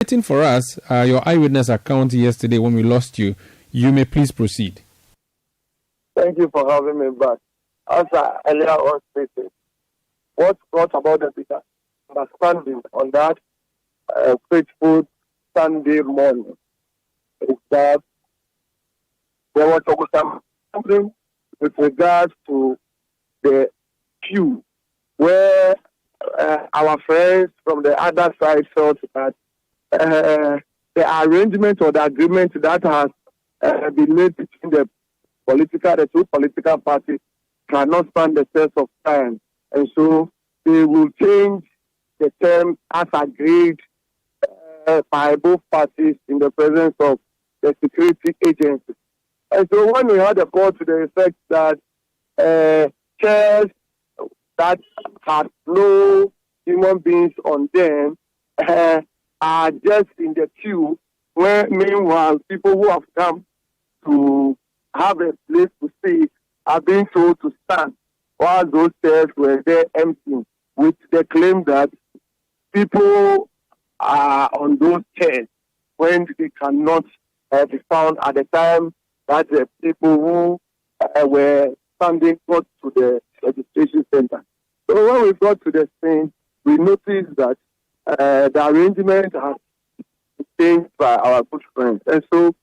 Waiting for us, your eyewitness account yesterday when we lost you. You may please proceed. Thank you for having me back. As I earlier on stated, what brought about the misunderstanding on that fateful Sunday morning is that there was something with regards to the queue where our friends from the other side felt that the arrangement or the agreement that has been made between the two political parties cannot stand the test of time, and so they will change the term as agreed by both parties in the presence of the security agencies. And so when we had a call to the effect that chairs that had no human beings on them are just in the queue, where meanwhile people who have come to have a place to sit are being told to stand while those chairs were there empty, with the claim that people are on those chairs when they cannot be found at the time that the people who were standing got to the registration center. So when we got to the scene, we noticed that the arrangement has been changed by our good friends. And so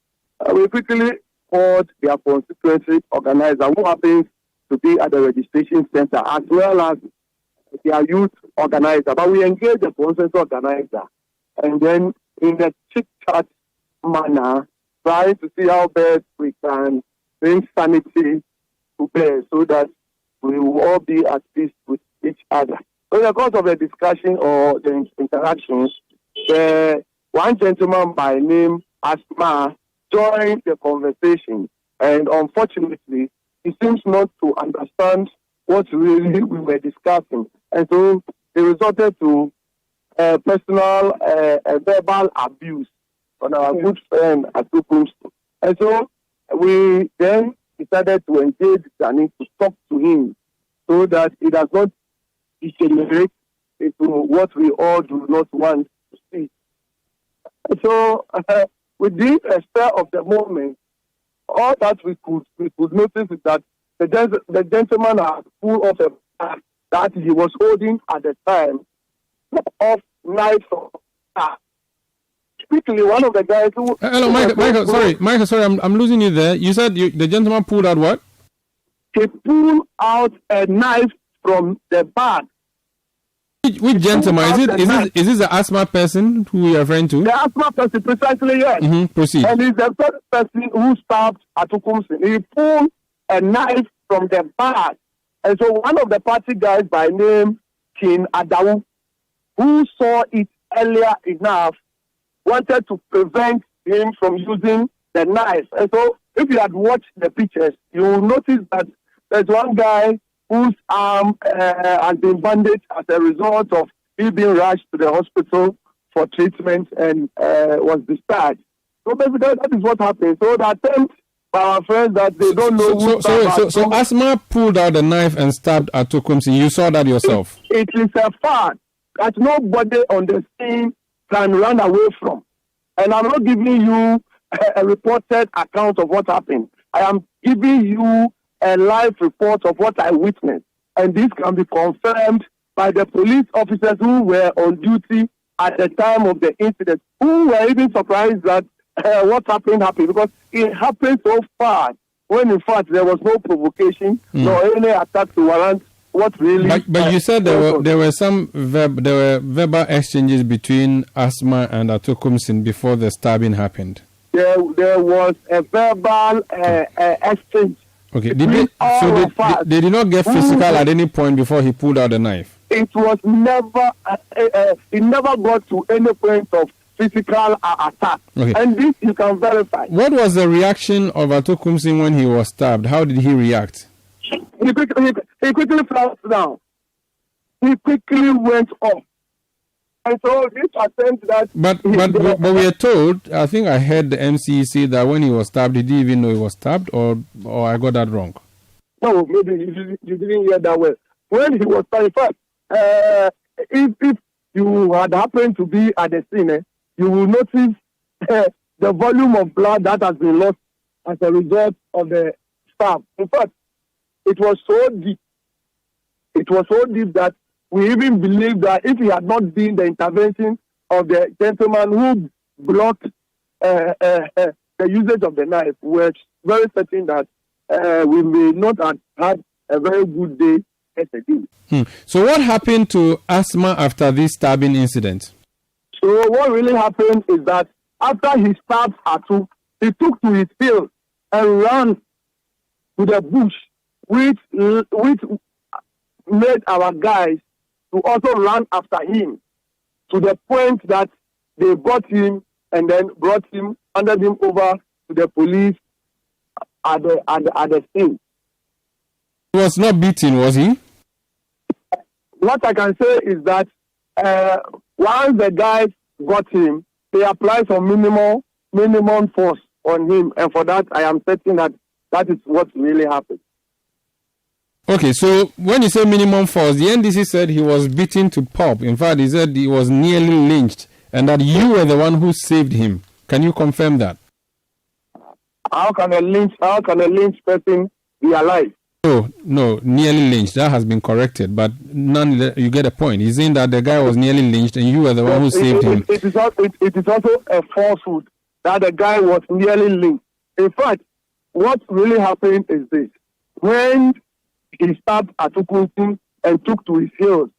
we quickly called their constituency organizer, who happens to be at the registration center, as well as their youth organizer. But we engaged the consensus organizer, and then in a chit-chat manner, trying to see how best we can bring sanity to bear so that we will all be at peace with each other. So in the course of the discussion or the interactions, one gentleman by name Asma joined the conversation, and unfortunately, he seems not to understand what really we were discussing. And so it resulted to personal verbal abuse on our good friend Atukum. And so we then decided to engage Danny to talk to him so that it does not degenerate into what we all do not want to see. And so within a spur of the moment, all that we could notice is that the gentleman had full of a bag that he was holding at the time of knife. Quickly, one of the guys who... Hello, Michael, sorry, I'm losing you there. You said the gentleman pulled out what? He pulled out a knife from the bag. Which gentleman? Is this the asthma person who you are referring to? The asthma person, precisely, yes. Mm-hmm. Proceed. And he's the first person who stabbed Atukumsin. He pulled a knife from the bag. And so one of the party guys by name King Adawu, who saw it earlier enough, wanted to prevent him from using the knife. And so if you had watched the pictures, you will notice that there's one guy whose arm has been bandaged as a result of he being rushed to the hospital for treatment and was discharged. So basically, that is what happened. So the attempt by our friends that they don't know who... So Asma pulled out the knife and stabbed Atukumsin. You saw that yourself? It is a fact that nobody on the scene can run away from. And I'm not giving you a reported account of what happened. I am giving you a live report of what I witnessed. And this can be confirmed by the police officers who were on duty at the time of the incident, who were even surprised that what happened, because it happened so fast, when in fact there was no provocation, nor any attack to warrant what really... But you said there were verbal exchanges between Asma and Atukumsin before the stabbing happened. There was a verbal exchange. Okay. They did not get physical at any point before he pulled out the knife? It was never... it never got to any point of physical attack. Okay. And this you can verify. What was the reaction of Atukumsin when he was stabbed? How did he react? He quickly fell down. He quickly went off. And so this attempt that... But we are told, I think I heard the MC say that when he was stabbed, he didn't even know he was stabbed, or I got that wrong? No, maybe you didn't hear that well. When he was stabbed, if you had happened to be at the scene, you will notice the volume of blood that has been lost as a result of the stab. In fact, it was so deep. It was so deep that we even believe that if it had not been the intervention of the gentleman who blocked the usage of the knife, we're very certain that we may not have had a very good day yesterday. So what happened to Asma after this stabbing incident? So what really happened is that after he stabbed Atu, he took to his heels and ran to the bush, which made our guys to also run after him to the point that they got him and then handed him over to the police at the scene. He was not beaten, was he? What I can say is that once the guys got him, they applied some minimum force on him, and for that, I am certain that is what really happened. Okay, so when you say minimum force, the NDC said he was beaten to pulp. In fact, he said he was nearly lynched, and that you were the one who saved him. Can you confirm that? How can a lynch person be alive? No, nearly lynched. That has been corrected, but you get a point. He's saying that the guy was nearly lynched, and you were the one who saved him. It is also a falsehood that the guy was nearly lynched. In fact, what really happened is this: when he stabbed Atukunsin and took to his heels,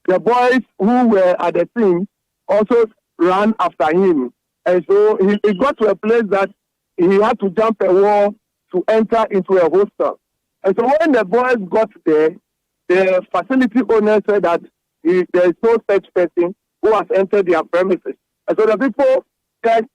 the boys who were at the scene also ran after him, and so he got to a place that he had to jump a wall to enter into a hostel. And so when the boys got there, the facility owner said that there is no such person who has entered their premises. And so the people just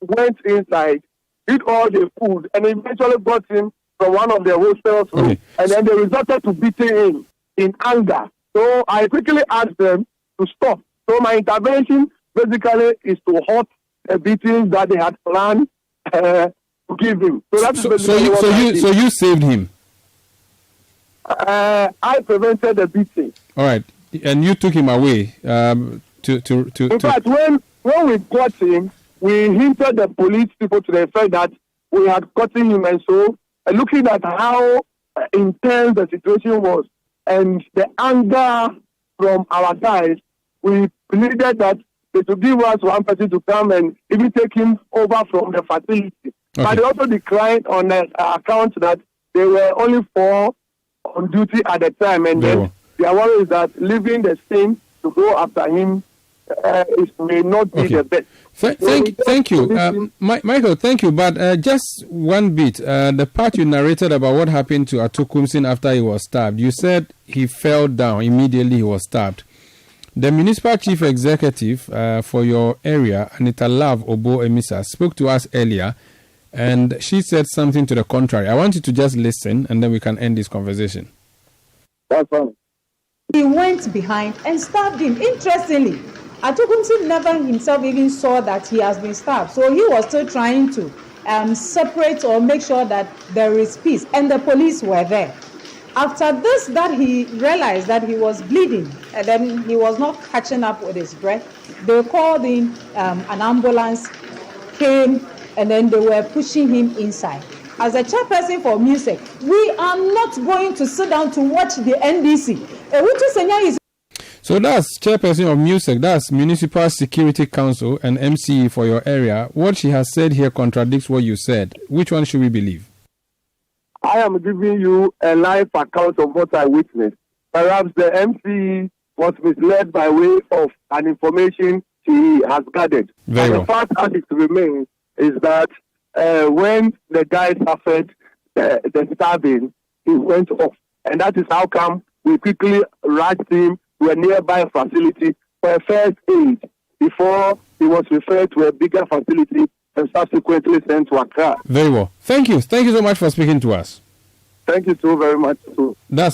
went inside, eat all the food, and eventually got him from one of the hostel's rooms. Okay. And then they resorted to beating him in anger. So I quickly asked them to stop. So my intervention basically is to halt the beatings that they had planned to give him. So you saved him? I prevented the beating. All right, and you took him away. In fact, when we got him, we hinted the police people to the effect that we had gotten him, and so looking at how intense the situation was and the anger from our guys, we pleaded that they should give us one person to come and even take him over from the facility. Okay. But they also declined on the account that there were only 4 on duty at the time, and then their worry is that leaving the scene to go after him may not be the best. Thank you. Michael, thank you. But just one bit, the part you narrated about what happened to Atukumsin after he was stabbed, you said he fell down immediately he was stabbed. The municipal chief executive for your area, Anita Love Obo Emisa, spoke to us earlier, and she said something to the contrary. I want you to just listen, and then we can end this conversation. That's fine. He went behind and stabbed him. Interestingly, Atukumsin never himself even saw that he has been stabbed. So he was still trying to separate or make sure that there is peace. And the police were there. After this, that he realized that he was bleeding and then he was not catching up with his breath, they called in an ambulance, came, and then they were pushing him inside. As a chairperson for music, we are not going to sit down to watch the NDC. Awutu Senya is. So that's chairperson of music, that's Municipal Security Council and MCE for your area. What she has said here contradicts what you said. Which one should we believe? I am giving you a live account of what I witnessed. Perhaps the MCE was misled by way of an information she has gathered. The fact as it remains is that when the guy suffered the stabbing, he went off. And that is how come we quickly rushed him to a nearby facility for a first aid before he was referred to a bigger facility and subsequently sent to Accra. Very well. Thank you. Thank you so much for speaking to us. Thank you so very much. That's